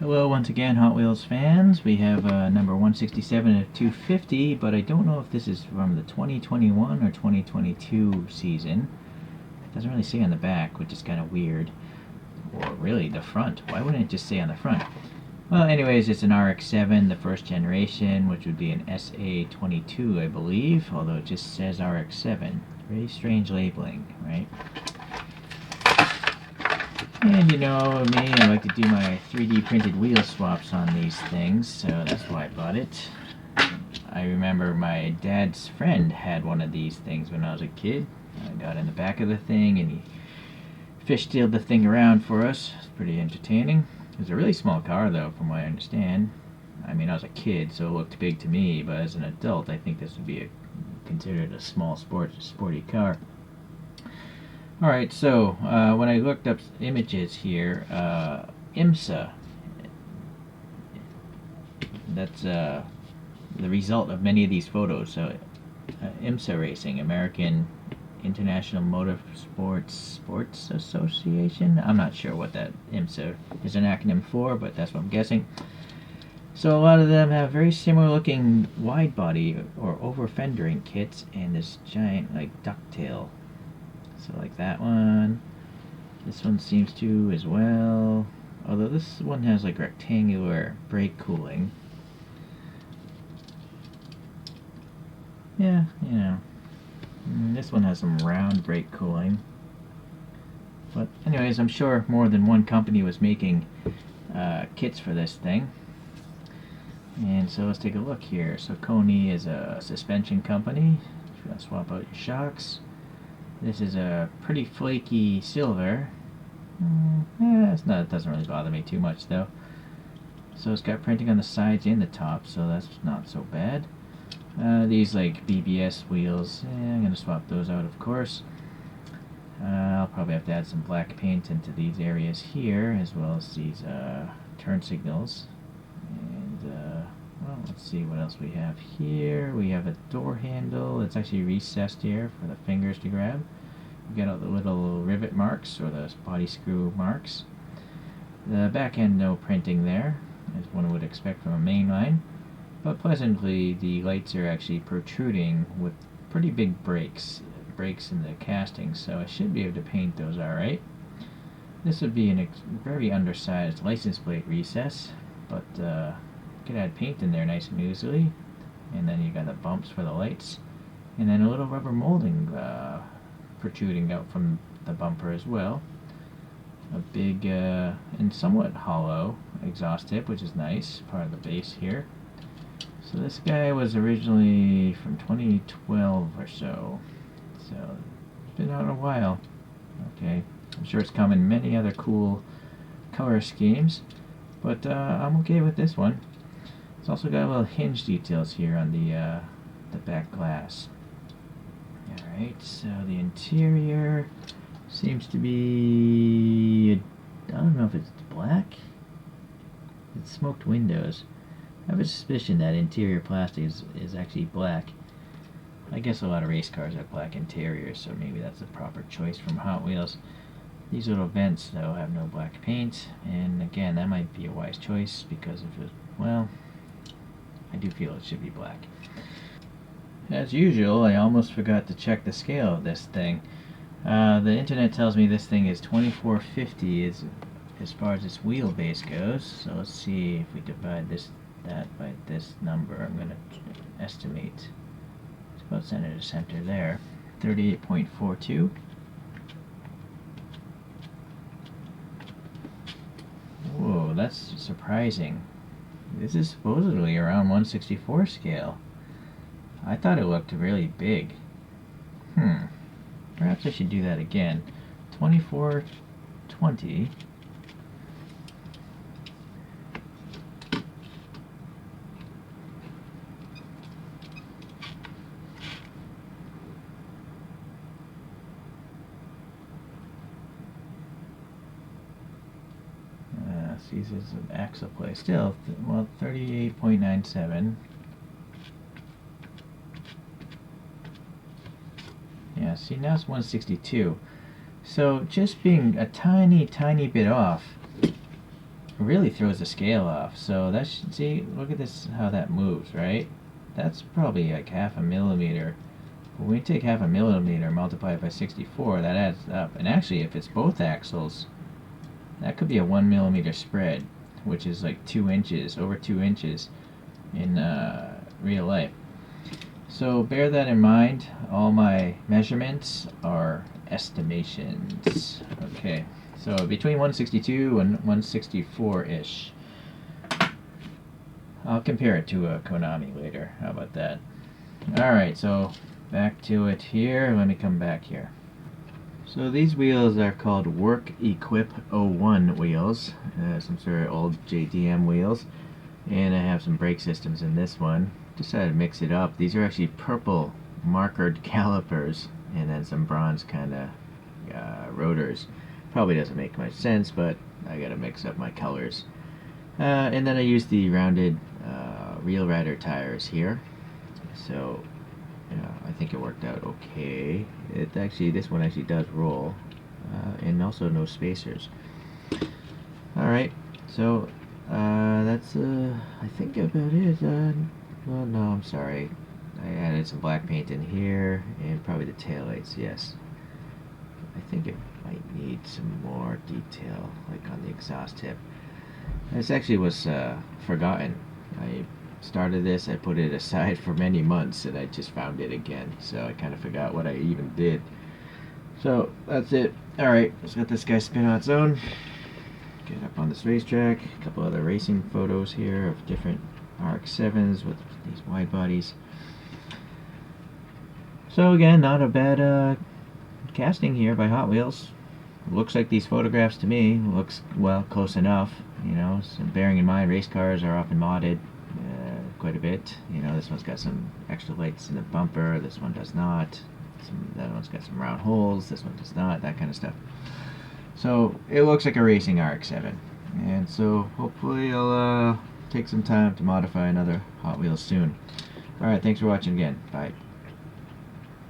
Hello once again, Hot Wheels fans. We have number 167 of 250, but I don't know if this is from the 2021 or 2022 season. It doesn't really say on the back, which is kind of weird. Or really, the front. Why wouldn't it just say on the front? Well, anyways, it's an RX7, the first generation, which would be an SA22, I believe, although it just says RX7. Very strange labeling, right? And you know me, I like to do my 3D printed wheel swaps on these things, so that's why I bought it. I remember my dad's friend had one of these things when I was a kid. I got in the back of the thing and he fishtailed the thing around for us. It's pretty entertaining. It was a really small car though, from what I understand. I mean, I was a kid, so it looked big to me, but as an adult, I think this would be considered a small sporty car. Alright, so when I looked up images here, IMSA, that's the result of many of these photos. So IMSA Racing, American International Sports Association. I'm not sure what that IMSA is an acronym for, but that's what I'm guessing. So a lot of them have very similar looking wide body or over fendering kits and this giant like ducktail. So like that one. This one seems to as well. Although this one has like rectangular brake cooling. Yeah, you know. This one has some round brake cooling. But anyways, I'm sure more than one company was making kits for this thing. And so let's take a look here. So Koni is a suspension company. If you want to swap out your shocks. This is a pretty flaky silver. It doesn't really bother me too much though. So it's got printing on the sides and the top, so that's not so bad. These like BBS wheels, I'm going to swap those out of course. I'll probably have to add some black paint into these areas here, as well as these turn signals. And well, let's see what else we have here. We have a door handle. It's actually recessed here for the fingers to grab. We got all the little rivet marks, or the body screw marks. The back end, no printing there, as one would expect from a mainline. But pleasantly, the lights are actually protruding with pretty big breaks in the casting, so I should be able to paint those alright. This would be a very undersized license plate recess, but you could add paint in there nice and easily. And then you got the bumps for the lights, and then a little rubber molding protruding out from the bumper as well. A big and somewhat hollow exhaust tip, which is nice, part of the base here. So this guy was originally from 2012 or so. So it's been out a while. Okay, I'm sure it's come in many other cool color schemes, but I'm okay with this one. It's also got little hinge details here on the back glass. Alright, so the interior seems to be, I don't know if it's black. It's smoked windows. I have a suspicion that interior plastic is actually black. I guess a lot of race cars have black interiors, so maybe that's the proper choice from Hot Wheels. These little vents, though, have no black paint, and again, that might be a wise choice because if it, well, I do feel it should be black. As usual, I almost forgot to check the scale of this thing. The internet tells me this thing is 2450 as far as its wheelbase goes, so let's see if we divide that by this number. I'm going to estimate it's about center to center there. 38.42. Whoa, that's surprising. This is supposedly around 164 scale. I thought it looked really big. Perhaps I should do that again. 2420. See, this is an axle plate. Still, well, 38.97. Yeah, see, now it's 162. So just being a tiny bit off really throws the scale off. So that should, see, look at this, how that moves, right? That's probably like half a millimeter. When we take half a millimeter, multiply it by 64, that adds up. And actually, if it's both axles, that could be a 1 millimeter spread, which is like 2 inches, over 2 inches in real life. So bear that in mind. All my measurements are estimations. Okay, so between 162 and 164-ish. I'll compare it to a Konami later. How about that? Alright, so back to it here. Let me come back here. So these wheels are called Work Equipe 01 wheels. Some sort of old JDM wheels. And I have some brake systems in this one. Decided to mix it up. These are actually purple markered calipers and then some bronze kind of rotors. Probably doesn't make much sense, but I gotta mix up my colors. And then I use the rounded Real Rider tires here. So I think it worked out okay. This one actually does roll, and also no spacers. Alright, so that's I think about it. Well, no, I'm sorry. I added some black paint in here, and probably the taillights, yes. I think it might need some more detail, like on the exhaust tip. This actually was forgotten. I started this, I put it aside for many months, and I just found it again, so I kind of forgot what I even did. So, that's it. Alright, let's let this guy spin on its own. Get up on this racetrack. A couple other racing photos here of different RX7s with these wide bodies. So again, not a bad casting here by Hot Wheels. Looks like these photographs to me. Looks, well, close enough. You know, so bearing in mind race cars are often modded quite a bit. You know, this one's got some extra lights in the bumper. This one does not. That one's got some round holes. This one does not. That kind of stuff. So it looks like a racing RX7. And so hopefully I'll take some time to modify another Hot Wheels soon. Alright, thanks for watching again. Bye.